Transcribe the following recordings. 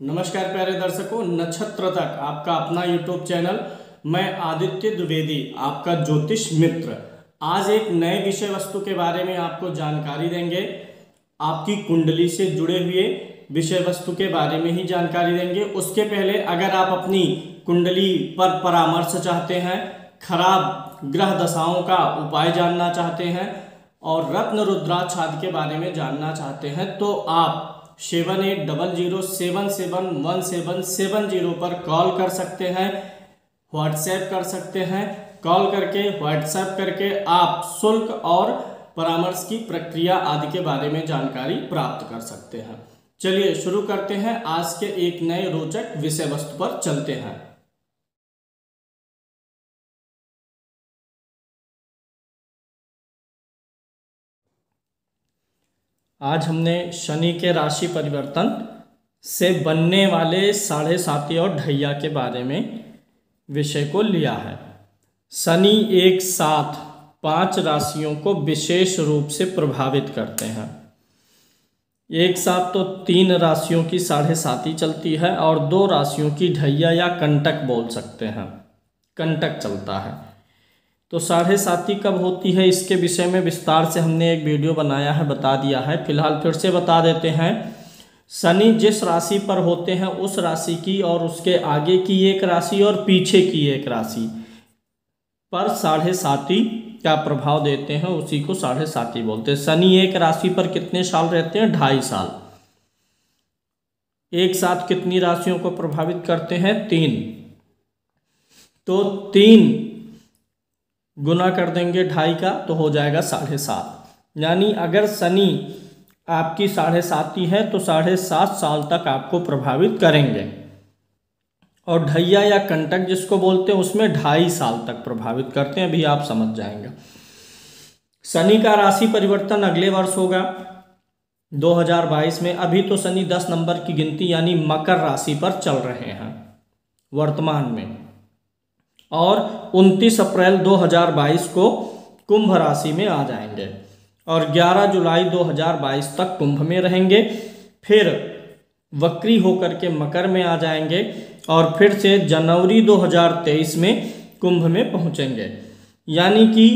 नमस्कार प्यारे दर्शकों, नक्षत्र तक आपका अपना यूट्यूब चैनल। मैं आदित्य द्विवेदी, आपका ज्योतिष मित्र। आज एक नए विषय वस्तु के बारे में आपको जानकारी देंगे। आपकी कुंडली से जुड़े हुए विषय वस्तु के बारे में ही जानकारी देंगे। उसके पहले अगर आप अपनी कुंडली पर परामर्श चाहते हैं, खराब ग्रह दशाओं का उपाय जानना चाहते हैं और रत्न रुद्राक्ष आदि के बारे में जानना चाहते हैं तो आप 7800771770 पर कॉल कर सकते हैं, व्हाट्सएप कर सकते हैं। कॉल करके व्हाट्सएप करके आप शुल्क और परामर्श की प्रक्रिया आदि के बारे में जानकारी प्राप्त कर सकते हैं। चलिए शुरू करते हैं। आज के एक नए रोचक विषय वस्तु पर चलते हैं। आज हमने शनि के राशि परिवर्तन से बनने वाले 7.5 और ढैया के बारे में विषय को लिया है। शनि एक साथ 5 राशियों को विशेष रूप से प्रभावित करते हैं। एक साथ तो 3 राशियों की 7.5 चलती है और 2 राशियों की ढैया या कंटक बोल सकते हैं, कंटक चलता है। तो 7.5 कब होती है, इसके विषय में विस्तार से हमने एक वीडियो बनाया है, बता दिया है। फिलहाल फिर से बता देते हैं। शनि जिस राशि पर होते हैं उस राशि की और उसके आगे की एक राशि और पीछे की एक राशि पर 7.5 का प्रभाव देते हैं, उसी को 7.5 बोलते हैं। शनि एक राशि पर कितने साल रहते हैं? 2.5 साल। एक साथ कितनी राशियों को प्रभावित करते हैं? 3। तो 3 गुना कर देंगे 2.5 का तो हो जाएगा 7.5। यानी अगर शनि आपकी 7.5 है तो 7.5 साल तक आपको प्रभावित करेंगे। और ढैया या कंटक जिसको बोलते हैं उसमें 2.5 साल तक प्रभावित करते हैं। अभी आप समझ जाएंगे। शनि का राशि परिवर्तन अगले वर्ष होगा 2022 में। अभी तो शनि 10 नंबर की गिनती यानी मकर राशि पर चल रहे हैं वर्तमान में, और 29 अप्रैल 2022 को कुंभ राशि में आ जाएंगे और 11 जुलाई 2022 तक कुंभ में रहेंगे। फिर वक्री होकर के मकर में आ जाएंगे और फिर से जनवरी 2023 में कुंभ में पहुंचेंगे। यानी कि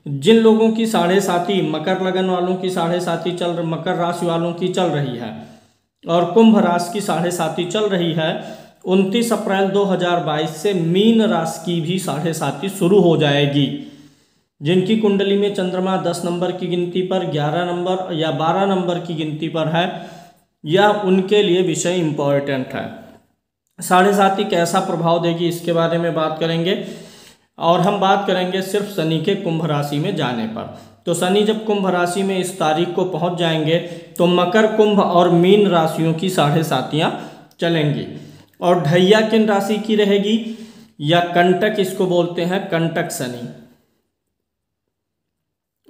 जिन लोगों की 7.5 मकर लगन वालों की 7.5 मकर राशि वालों की चल रही है और कुंभ राशि की 7.5 चल रही है, 29 अप्रैल 2022 से मीन राशि की भी 7.5 शुरू हो जाएगी। जिनकी कुंडली में चंद्रमा 10 नंबर की गिनती पर, 11 नंबर या 12 नंबर की गिनती पर है, यह उनके लिए विषय इंपॉर्टेंट है। 7.5 कैसा प्रभाव देगी इसके बारे में बात करेंगे और हम बात करेंगे सिर्फ शनि के कुंभ राशि में जाने पर। तो शनि जब कुंभ राशि में इस तारीख को पहुंच जाएंगे तो मकर, कुंभ और मीन राशियों की 7.5 चलेंगी। और ढैया किन राशि की रहेगी या कंटक इसको बोलते हैं, कंटक शनि।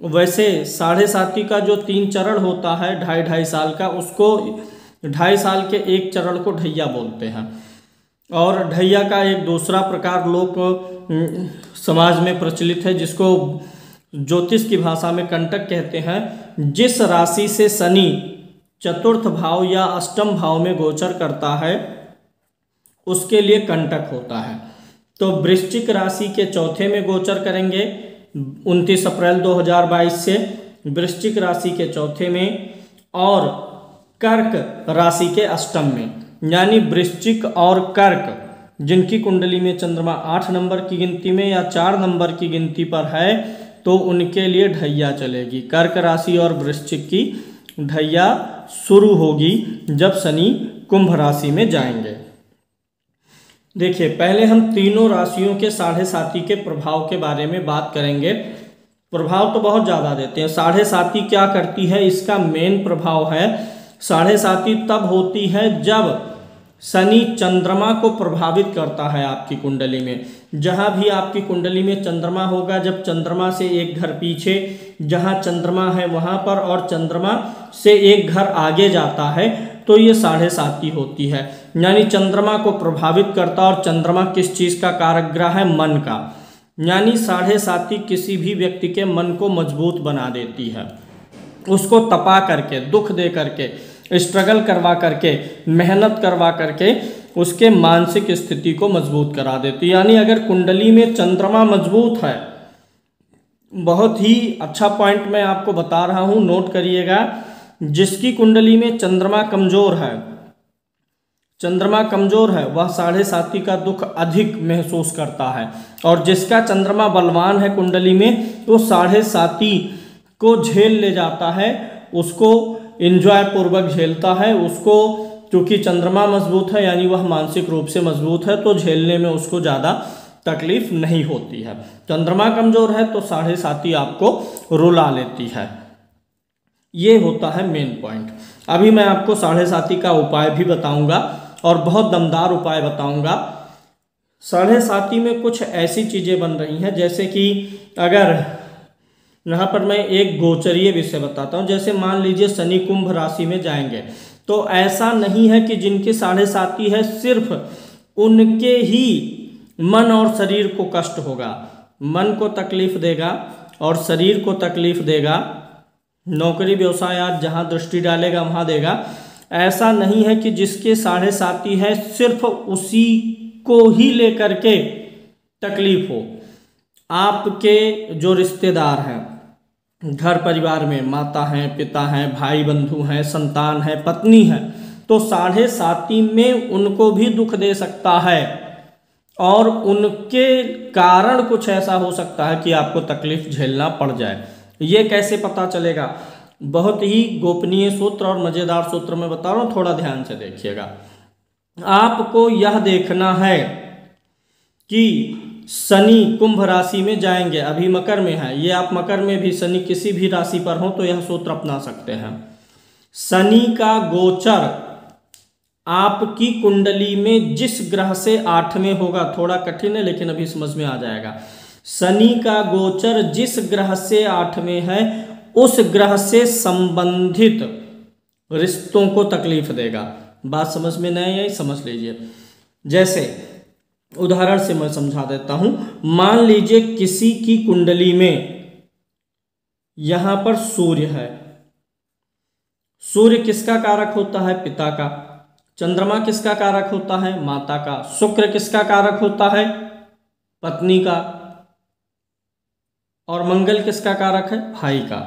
वैसे 7.5 का जो 3 चरण होता है 2.5 साल का, उसको 2.5 साल के एक चरण को ढैया बोलते हैं। और ढैया का एक दूसरा प्रकार लोक समाज में प्रचलित है जिसको ज्योतिष की भाषा में कंटक कहते हैं। जिस राशि से शनि चतुर्थ भाव या अष्टम भाव में गोचर करता है उसके लिए कंटक होता है। तो वृश्चिक राशि के चौथे में गोचर करेंगे 29 अप्रैल 2022 से, वृश्चिक राशि के चौथे में, और कर्क राशि के अष्टम में। यानी वृश्चिक और कर्क जिनकी कुंडली में चंद्रमा 8 नंबर की गिनती में या 4 नंबर की गिनती पर है तो उनके लिए ढैया चलेगी। कर्क राशि और वृश्चिक की ढैया शुरू होगी जब शनि कुंभ राशि में जाएंगे। देखिए, पहले हम तीनों राशियों के 7.5 के प्रभाव के बारे में बात करेंगे। प्रभाव तो बहुत ज़्यादा देते हैं। 7.5 क्या करती है, इसका मेन प्रभाव है 7.5 तब होती है जब शनि चंद्रमा को प्रभावित करता है आपकी कुंडली में। जहाँ भी आपकी कुंडली में चंद्रमा होगा, जब चंद्रमा से एक घर पीछे जहाँ चंद्रमा है वहाँ पर और चंद्रमा से एक घर आगे जाता है तो ये 7.5 होती है। यानी चंद्रमा को प्रभावित करता, और चंद्रमा किस चीज़ का कारक ग्रह है? मन का। यानी 7.5 किसी भी व्यक्ति के मन को मजबूत बना देती है, उसको तपा करके, दुख दे करके, स्ट्रगल करवा करके, मेहनत करवा करके उसके मानसिक स्थिति को मजबूत करा देती है। यानी अगर कुंडली में चंद्रमा मजबूत है, बहुत ही अच्छा पॉइंट मैं आपको बता रहा हूँ, नोट करिएगा। जिसकी कुंडली में चंद्रमा कमजोर है, चंद्रमा कमजोर है, वह 7.5 का दुख अधिक महसूस करता है। और जिसका चंद्रमा बलवान है कुंडली में, वो 7.5 को झेल ले जाता है, उसको एंजॉय पूर्वक झेलता है। उसको क्योंकि चंद्रमा मजबूत है, यानी वह मानसिक रूप से मजबूत है, तो झेलने में उसको ज़्यादा तकलीफ नहीं होती है। चंद्रमा कमजोर है तो 7.5 आपको रुला लेती है। ये होता है मेन पॉइंट। अभी मैं आपको 7.5 का उपाय भी बताऊंगा और बहुत दमदार उपाय बताऊंगा। 7.5 में कुछ ऐसी चीज़ें बन रही हैं, जैसे कि अगर यहाँ पर मैं एक गोचरीय विषय बताता हूँ। जैसे मान लीजिए शनि कुंभ राशि में जाएंगे, तो ऐसा नहीं है कि जिनके 7.5 है सिर्फ उनके ही मन और शरीर को कष्ट होगा। मन को तकलीफ देगा और शरीर को तकलीफ देगा, नौकरी व्यवसाय आज जहाँ दृष्टि डालेगा वहाँ देगा। ऐसा नहीं है कि जिसके 7.5 है सिर्फ उसी को ही लेकर के तकलीफ हो। आपके जो रिश्तेदार हैं, घर परिवार में माता हैं, पिता हैं, भाई बंधु हैं, संतान है, पत्नी है, तो 7.5 में उनको भी दुख दे सकता है और उनके कारण कुछ ऐसा हो सकता है कि आपको तकलीफ झेलना पड़ जाए। ये कैसे पता चलेगा? बहुत ही गोपनीय सूत्र और मज़ेदार सूत्र मैं बता रहा हूँ, थोड़ा ध्यान से देखिएगा। आपको यह देखना है कि शनि कुंभ राशि में जाएंगे, अभी मकर में है, ये आप मकर में भी शनि किसी भी राशि पर हो तो यह सूत्र अपना सकते हैं। शनि का गोचर आपकी कुंडली में जिस ग्रह से 8 में होगा, थोड़ा कठिन है लेकिन अभी समझ में आ जाएगा। शनि का गोचर जिस ग्रह से 8 में है, उस ग्रह से संबंधित रिश्तों को तकलीफ देगा। बात समझ में नहीं आई? समझ लीजिए। जैसे उदाहरण से मैं समझा देता हूं। मान लीजिए किसी की कुंडली में यहां पर सूर्य है। सूर्य किसका कारक होता है? पिता का। चंद्रमा किसका कारक होता है? माता का। शुक्र किसका कारक होता है? पत्नी का। और मंगल किसका कारक है? भाई का।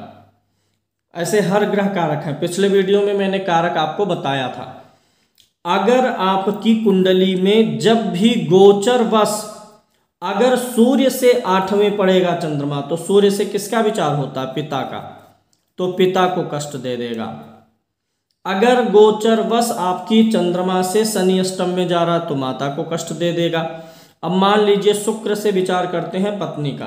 ऐसे हर ग्रह कारक है। पिछले वीडियो में मैंने कारक आपको बताया था। अगर आपकी कुंडली में जब भी गोचरवश अगर सूर्य से 8वें पड़ेगा चंद्रमा, तो सूर्य से किसका विचार होता है? पिता का। तो पिता को कष्ट दे देगा। अगर गोचरवश आपकी चंद्रमा से शनि अष्टम में जा रहा तो माता को कष्ट दे देगा। अब मान लीजिए शुक्र से विचार करते हैं पत्नी का।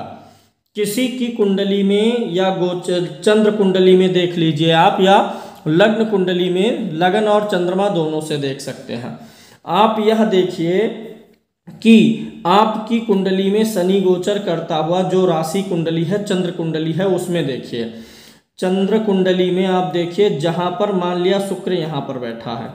किसी की कुंडली में या गोचर चंद्र कुंडली में देख लीजिए आप, या लग्न कुंडली में, लगन और चंद्रमा दोनों से देख सकते हैं आप। यह देखिए कि आपकी कुंडली में शनि गोचर करता हुआ जो राशि कुंडली है, चंद्र कुंडली है, उसमें देखिए चंद्र कुंडली में आप देखिए जहां पर मान लिया शुक्र यहां पर बैठा है,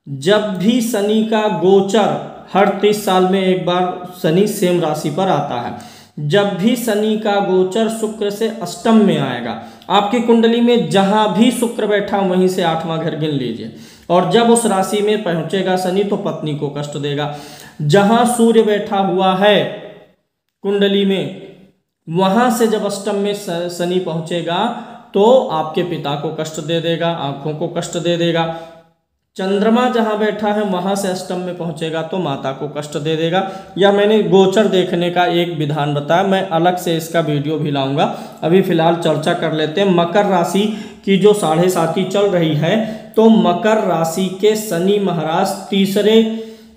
जब भी शनि का गोचर हर 30 साल में एक बार शनि सेम राशि पर आता है, जब भी शनि का गोचर शुक्र से अष्टम में आएगा, आपकी कुंडली में जहां भी शुक्र बैठा वहीं से 8वां घर गिन लीजिए, और जब उस राशि में पहुंचेगा शनि तो पत्नी को कष्ट देगा। जहां सूर्य बैठा हुआ है कुंडली में, वहां से जब अष्टम में शनि पहुंचेगा तो आपके पिता को कष्ट दे देगा, आंखों को कष्ट दे देगा। चंद्रमा जहां बैठा है वहां से अष्टम में पहुंचेगा तो माता को कष्ट दे देगा। या मैंने गोचर देखने का एक विधान बताया, मैं अलग से इसका वीडियो भी लाऊंगा। अभी फिलहाल चर्चा कर लेते हैं मकर राशि की जो 7.5 चल रही है। तो मकर राशि के शनि महाराज तीसरे,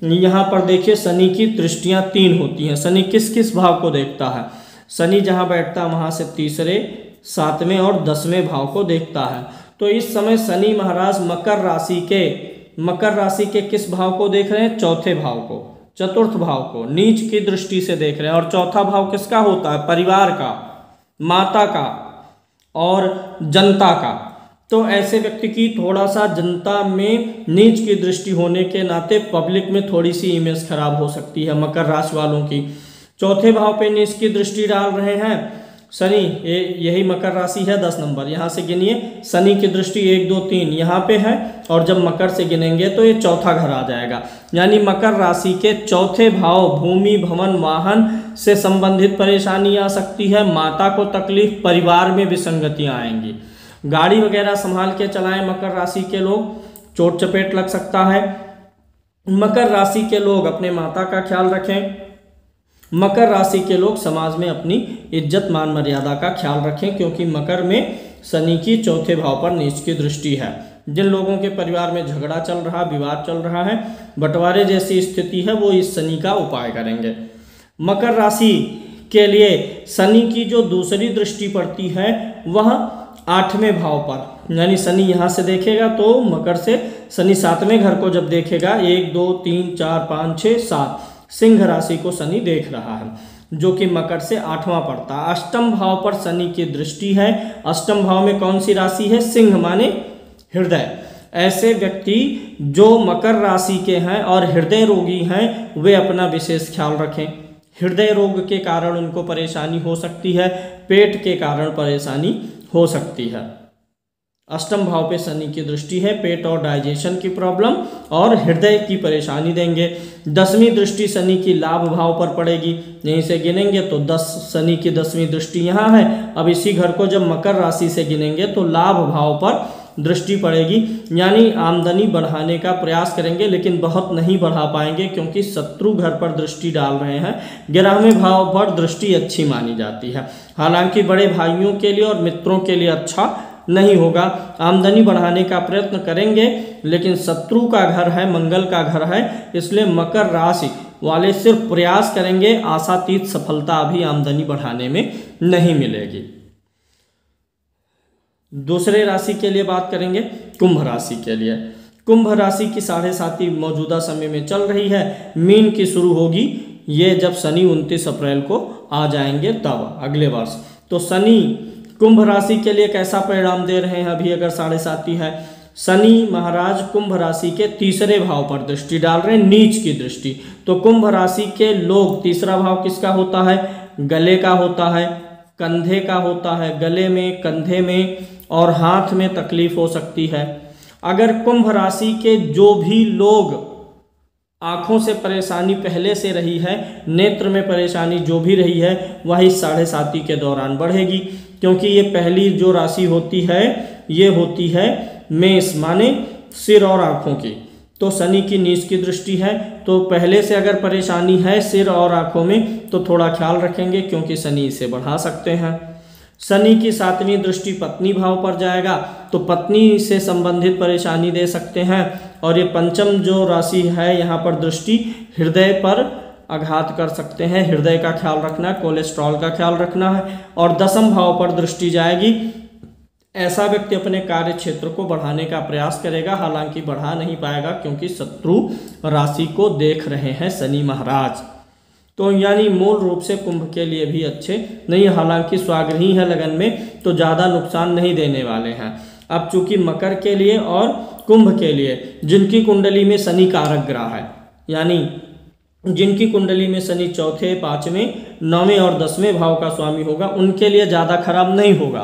यहाँ पर देखिए शनि की दृष्टियां 3 होती हैं। शनि किस किस भाव को देखता है? शनि जहाँ बैठता है वहाँ से तीसरे, 7वें और 10वें भाव को देखता है। तो इस समय शनि महाराज मकर राशि के किस भाव को देख रहे हैं? चौथे भाव को, चतुर्थ भाव को नीच की दृष्टि से देख रहे हैं। और चौथा भाव किसका होता है? परिवार का, माता का और जनता का। तो ऐसे व्यक्ति की थोड़ा सा जनता में नीच की दृष्टि होने के नाते पब्लिक में थोड़ी सी इमेज खराब हो सकती है मकर राशि वालों की। चौथे भाव पे नीच की दृष्टि डाल रहे हैं शनि, यही मकर राशि है 10 नंबर, यहाँ से गिनिए। शनि की दृष्टि 1 2 3 यहाँ पे है, और जब मकर से गिनेंगे तो ये चौथा घर आ जाएगा। यानी मकर राशि के चौथे भाव भूमि भवन वाहन से संबंधित परेशानी आ सकती है, माता को तकलीफ, परिवार में विसंगतियाँ आएंगी। गाड़ी वगैरह संभाल के चलाएं मकर राशि के लोग, चोट चपेट लग सकता है। मकर राशि के लोग अपने माता का ख्याल रखें। मकर राशि के लोग समाज में अपनी इज्जत मान मर्यादा का ख्याल रखें, क्योंकि मकर में शनि की चौथे भाव पर नीच की दृष्टि है। जिन लोगों के परिवार में झगड़ा चल रहा, विवाद चल रहा है, बंटवारे जैसी स्थिति है, वो इस शनि का उपाय करेंगे। मकर राशि के लिए शनि की जो दूसरी दृष्टि पड़ती है वह 8वें भाव पर, यानी शनि यहाँ से देखेगा तो मकर से शनि 7वें घर को जब देखेगा, 1 2 3 4 5 6 7 सिंह राशि को शनि देख रहा है, जो कि मकर से 8वां पड़ता है। अष्टम भाव पर शनि की दृष्टि है। अष्टम भाव में कौन सी राशि है? सिंह, माने हृदय। ऐसे व्यक्ति जो मकर राशि के हैं और हृदय रोगी हैं, वे अपना विशेष ख्याल रखें। हृदय रोग के कारण उनको परेशानी हो सकती है, पेट के कारण परेशानी हो सकती है। अष्टम भाव पे शनि की दृष्टि है, पेट और डाइजेशन की प्रॉब्लम और हृदय की परेशानी देंगे। 10वीं दृष्टि शनि की लाभ भाव पर पड़ेगी, यहीं से गिनेंगे तो 10, शनि की 10वीं दृष्टि यहाँ है। अब इसी घर को जब मकर राशि से गिनेंगे तो लाभ भाव पर दृष्टि पड़ेगी, यानी आमदनी बढ़ाने का प्रयास करेंगे, लेकिन बहुत नहीं बढ़ा पाएंगे, क्योंकि शत्रु घर पर दृष्टि डाल रहे हैं। 11वें भाव पर दृष्टि अच्छी मानी जाती है, हालांकि बड़े भाइयों के लिए और मित्रों के लिए अच्छा नहीं होगा। आमदनी बढ़ाने का प्रयत्न करेंगे, लेकिन शत्रु का घर है, मंगल का घर है, इसलिए मकर राशि वाले सिर्फ प्रयास करेंगे, आशातीत सफलता अभी आमदनी बढ़ाने में नहीं मिलेगी। दूसरे राशि के लिए बात करेंगे, कुंभ राशि के लिए। कुंभ राशि की 7.5 मौजूदा समय में चल रही है। मीन की शुरू होगी ये जब शनि 29 अप्रैल को आ जाएंगे, तब अगले वर्ष। तो शनि कुंभ राशि के लिए कैसा परिणाम दे रहे हैं? अभी अगर 7.5 है, शनि महाराज कुंभ राशि के तीसरे भाव पर दृष्टि डाल रहे हैं, नीच की दृष्टि। तो कुंभ राशि के लोग, तीसरा भाव किसका होता है? गले का होता है, कंधे का होता है। गले में, कंधे में और हाथ में तकलीफ हो सकती है। अगर कुंभ राशि के जो भी लोग आँखों से परेशानी पहले से रही है, नेत्र में परेशानी जो भी रही है, वह इस 7.5 के दौरान बढ़ेगी, क्योंकि ये पहली जो राशि होती है ये होती है मेष, माने सिर और आँखों की। तो शनि की नीच की दृष्टि है, तो पहले से अगर परेशानी है सिर और आँखों में तो थोड़ा ख्याल रखेंगे, क्योंकि शनि इसे बढ़ा सकते हैं। शनि की 7वीं दृष्टि पत्नी भाव पर जाएगा, तो पत्नी से संबंधित परेशानी दे सकते हैं। और ये पंचम जो राशि है, यहाँ पर दृष्टि हृदय पर आघात कर सकते हैं, हृदय का ख्याल रखना, कोलेस्ट्रॉल का ख्याल रखना है। और 10म भाव पर दृष्टि जाएगी। ऐसा व्यक्ति अपने कार्य क्षेत्र को बढ़ाने का प्रयास करेगा, हालांकि बढ़ा नहीं पाएगा, क्योंकि शत्रु राशि को देख रहे हैं शनि महाराज। तो यानी मूल रूप से कुंभ के लिए भी अच्छे नहीं, हालांकि स्वाग्रही है लगन में, तो ज़्यादा नुकसान नहीं देने वाले हैं। अब चूंकि मकर के लिए और कुंभ के लिए जिनकी कुंडली में शनि कारक ग्रह है, यानी जिनकी कुंडली में शनि 4, 5, 9 और 10वें भाव का स्वामी होगा, उनके लिए ज़्यादा खराब नहीं होगा,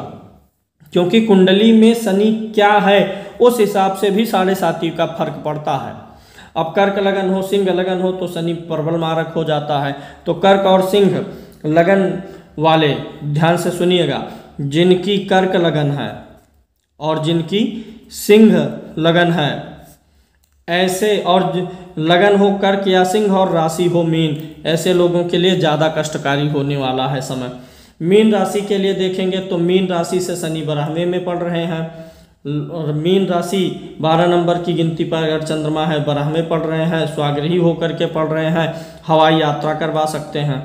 क्योंकि कुंडली में शनि क्या है उस हिसाब से भी 7.5 का फर्क पड़ता है। अब कर्क लगन हो, सिंह लगन हो, तो शनि प्रबल मारक हो जाता है। तो कर्क और सिंह लगन वाले ध्यान से सुनिएगा, जिनकी कर्क लगन है और जिनकी सिंह लगन है, ऐसे और लगन हो कर्क या सिंह और राशि हो मीन, ऐसे लोगों के लिए ज़्यादा कष्टकारी होने वाला है समय। मीन राशि के लिए देखेंगे तो मीन राशि से शनि 12वें में पड़ रहे हैं, और मीन राशि 12 नंबर की गिनती पर अगर चंद्रमा है 12वें पड़ रहे हैं, स्वाग्रही होकर के पड़ रहे हैं, हवाई यात्रा करवा सकते हैं।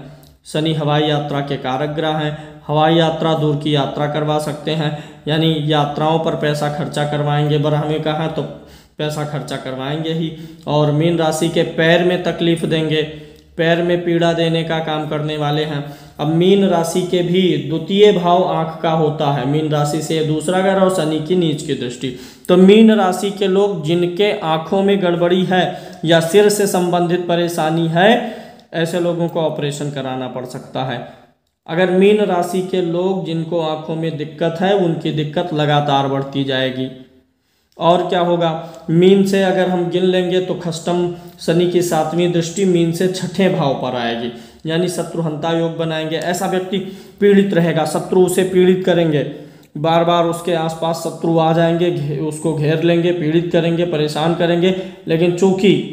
शनि हवाई यात्रा के कारक ग्रह हैं, हवाई यात्रा, दूर की यात्रा करवा सकते हैं, यानी यात्राओं पर पैसा खर्चा करवाएंगे। 12वें का है तो पैसा खर्चा करवाएंगे ही। और मीन राशि के पैर में तकलीफ देंगे, पैर में पीड़ा देने का काम करने वाले हैं। अब मीन राशि के भी द्वितीय भाव आंख का होता है, मीन राशि से दूसरा घर और शनि की नीच की दृष्टि। तो मीन राशि के लोग जिनके आंखों में गड़बड़ी है या सिर से संबंधित परेशानी है, ऐसे लोगों को ऑपरेशन कराना पड़ सकता है। अगर मीन राशि के लोग जिनको आंखों में दिक्कत है, उनकी दिक्कत लगातार बढ़ती जाएगी। और क्या होगा, मीन से अगर हम गिन लेंगे तो खष्टम शनि की 7वीं दृष्टि मीन से 6ठे भाव पर आएगी, यानी शत्रुहंता योग बनाएंगे। ऐसा व्यक्ति पीड़ित रहेगा, शत्रु उसे पीड़ित करेंगे, बार बार उसके आसपास शत्रु आ जाएंगे, उसको घेर लेंगे, पीड़ित करेंगे, परेशान करेंगे। लेकिन चूंकि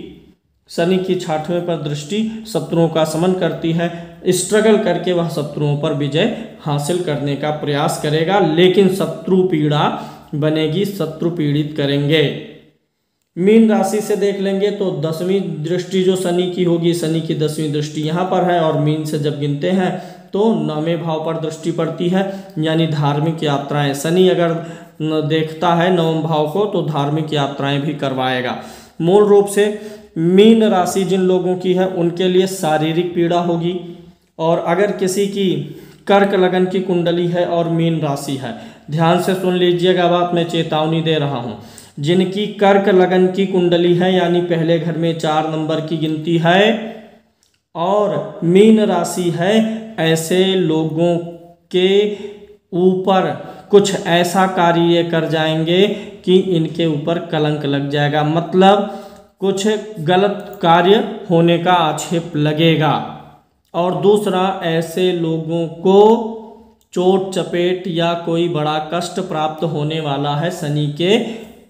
शनि की 6ठवें पर दृष्टि शत्रुओं का समन करती है, स्ट्रगल करके वह शत्रुओं पर विजय हासिल करने का प्रयास करेगा, लेकिन शत्रु पीड़ा बनेगी, शत्रु पीड़ित करेंगे। मीन राशि से देख लेंगे तो 10वीं दृष्टि जो शनि की होगी, शनि की 10वीं दृष्टि यहाँ पर है, और मीन से जब गिनते हैं तो 9वें भाव पर दृष्टि पड़ती है, यानी धार्मिक यात्राएं। शनि अगर देखता है 9वें भाव को तो धार्मिक यात्राएं भी करवाएगा। मूल रूप से मीन राशि जिन लोगों की है उनके लिए शारीरिक पीड़ा होगी। और अगर किसी की कर्क लगन की कुंडली है और मीन राशि है, ध्यान से सुन लीजिएगा बात, मैं चेतावनी दे रहा हूँ। जिनकी कर्क लगन की कुंडली है, यानी पहले घर में 4 नंबर की गिनती है और मीन राशि है, ऐसे लोगों के ऊपर कुछ ऐसा कार्य ये कर जाएंगे कि इनके ऊपर कलंक लग जाएगा, मतलब कुछ गलत कार्य होने का आक्षेप लगेगा। और दूसरा, ऐसे लोगों को चोट चपेट या कोई बड़ा कष्ट प्राप्त होने वाला है शनि के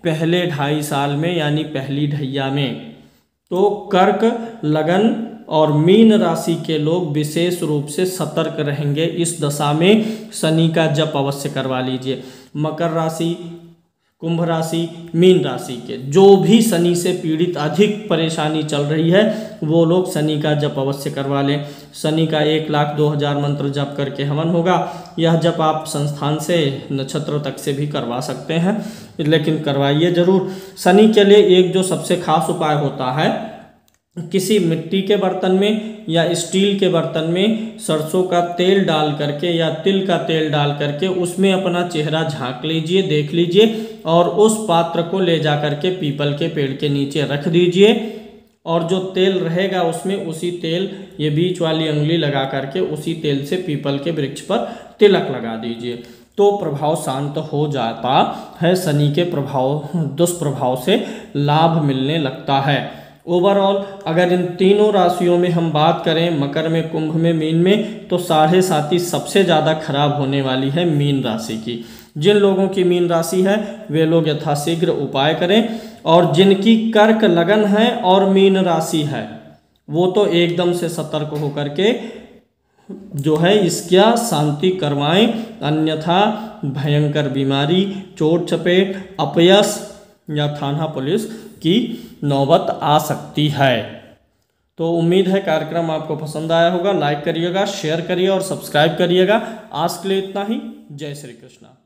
पहले 2.5 साल में, यानी पहली ढैया में। तो कर्क लगन और मीन राशि के लोग विशेष रूप से सतर्क रहेंगे इस दशा में। शनि का जप अवश्य करवा लीजिए। मकर राशि, कुंभ राशि, मीन राशि के जो भी शनि से पीड़ित अधिक परेशानी चल रही है, वो लोग शनि का जप अवश्य करवा लें। शनि का 1,02,000 मंत्र जप करके हवन होगा। यह जप आप संस्थान से नक्षत्र तक से भी करवा सकते हैं, लेकिन करवाइए जरूर। शनि के लिए एक जो सबसे खास उपाय होता है, किसी मिट्टी के बर्तन में या स्टील के बर्तन में सरसों का तेल डाल करके या तिल का तेल डाल करके उसमें अपना चेहरा झांक लीजिए, देख लीजिए, और उस पात्र को ले जा करके पीपल के पेड़ के नीचे रख दीजिए। और जो तेल रहेगा उसमें उसी तेल, ये बीच वाली उंगली लगा करके उसी तेल से पीपल के वृक्ष पर तिलक लगा दीजिए, तो प्रभाव शांत हो जाता है। शनि के प्रभाव, दुष्प्रभाव से लाभ मिलने लगता है। ओवरऑल अगर इन तीनों राशियों में हम बात करें, मकर में, कुंभ में, मीन में, तो 7.5 सबसे ज़्यादा खराब होने वाली है मीन राशि की। जिन लोगों की मीन राशि है वे लोग यथाशीघ्र उपाय करें, और जिनकी कर्क लगन है और मीन राशि है वो तो एकदम से सतर्क होकर के जो है इसका शांति करवाएं, अन्यथा भयंकर बीमारी, चोट चपेट, अपयश या थाना पुलिस की नौबत आ सकती है। तो उम्मीद है कार्यक्रम आपको पसंद आया होगा। लाइक करिएगा, शेयर करिए और सब्सक्राइब करिएगा। आज के लिए इतना ही। जय श्री कृष्णा।